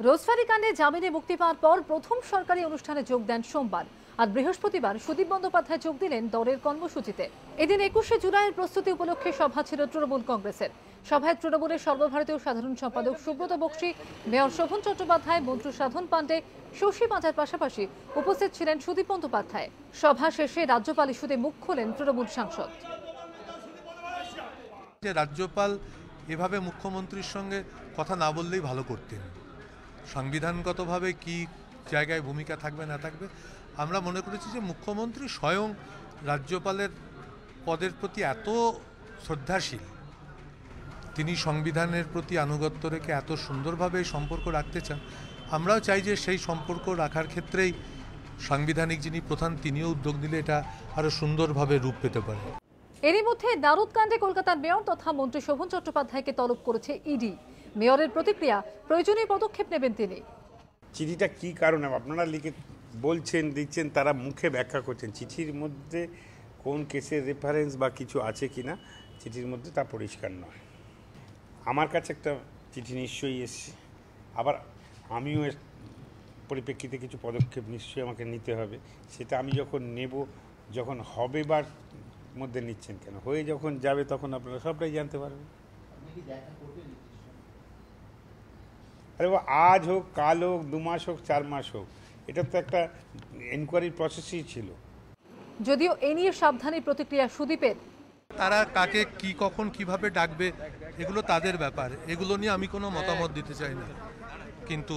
রোজফারি কাণ্ডে জামিনে মুক্তি পাওয়ার পর প্রথম সরকারি অনুষ্ঠানে যোগ দেন সোমবার। আর বৃহস্পতিবার সুদীপ বন্দ্যোপাধ্যায় যোগ দিলেন দলের কর্মসূচিতে। এদিন 21শে জুলাইয়ের প্রস্তুতি উপলক্ষে সভা ছিল তৃণমূল কংগ্রেসের। সভায় তৃণমূলের সর্বভারতীয় সাধারণ সম্পাদক সুব্রত বক্সী, মেয়র শোভন চট্টোপাধ্যায়, মন্ত্রী সাধন পাণ্ডে, শশী পাঁচার পাশাপাশি উপস্থিত ছিলেন সুদীপ বন্দ্যোপাধ্যায়। সভা শেষে রাজ্যপাল ইস্যুতে মুখ খোলেন তৃণমূল সাংসদ। রাজ্যপাল এভাবে মুখ্যমন্ত্রীর সঙ্গে কথা না বললেই ভালো করতেন। সাংবিধানগতভাবে কি জায়গায় ভূমিকা থাকবে না থাকবে, আমরা মনে করেছি যে মুখ্যমন্ত্রী স্বয়ং রাজ্যপালের পদের প্রতি এত শ্রদ্ধাশীল, তিনি সংবিধানের প্রতি আনুগত্য রেখে এত সুন্দরভাবে সম্পর্ক রাখতে চান। আমরাও চাই যে সেই সম্পর্ক রাখার ক্ষেত্রেই সাংবিধানিক যিনি প্রধান তিনিও উদ্যোগ নিলে এটা আরও সুন্দরভাবে রূপ পেতে পারে। এরই মধ্যে দারুদ কাণ্ডে কলকাতার মেয়র তথা মন্ত্রী শোভন চট্টোপাধ্যায়কে তলব করেছে ইডি। মেয়রের প্রতিক্রিয়া, প্রয়োজনীয় পদক্ষেপ নেবেন তিনি। চিঠিটা কি কারণে আপনারা লিখে বলছেন দিচ্ছেন, তারা মুখে ব্যাখ্যা করছেন। চিঠির মধ্যে কোন কেসের রেফারেন্স বা কিছু আছে কিনা চিঠির মধ্যে তা পরিষ্কার নয়। আমার কাছে একটা চিঠি নিশ্চয়ই এসছে, আবার আমিও এর পরিপ্রেক্ষিতে কিছু পদক্ষেপ নিশ্চয়ই আমাকে নিতে হবে। সেটা আমি যখন নেব, যখন হবে বা মধ্যে নিচ্ছেন কেন, হয়ে যখন যাবে তখন আপনারা সবটাই জানতে পারবেন। আরে আজ হোক, কাল হোক, 2 মাস হোক, 4 মাস হোক, এটা তো একটা এনকোয়ারির প্রসেসই ছিল। যদিও এ নিয়ে সাবধানী প্রতিক্রিয়া সুদীপের। তারা কাকে কি কখন কিভাবে ডাকবে এগুলো তাদের ব্যাপার, এগুলো নিয়ে আমি কোনো মতামত দিতে চাই না। কিন্তু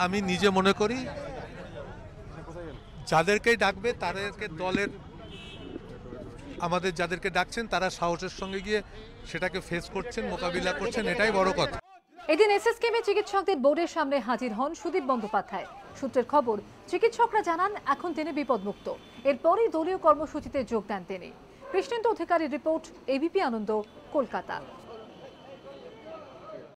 আমি নিজে মনে করি যাদেরকেই ডাকবে তাদেরকে দলের, আমাদের যাদেরকে ডাকছেন তারা সাহসের সঙ্গে গিয়ে সেটাকে ফেস করছেন, মোকাবিলা করছেন, এটাই বড় কথা। এদিন এসএসকেএমে চিকিৎসকদের বোর্ডের সামনে হাজির হন সুদীপ বন্দ্যোপাধ্যায়। সূত্রের খবর, চিকিৎসকরা জানান এখন তিনি বিপদমুক্ত। এরপরই দলীয় কর্মসূচিতে যোগ দেন তিনি। কৃষ্ণেন্দু অধিকারীর রিপোর্ট, এবিপি আনন্দ, কলকাতা।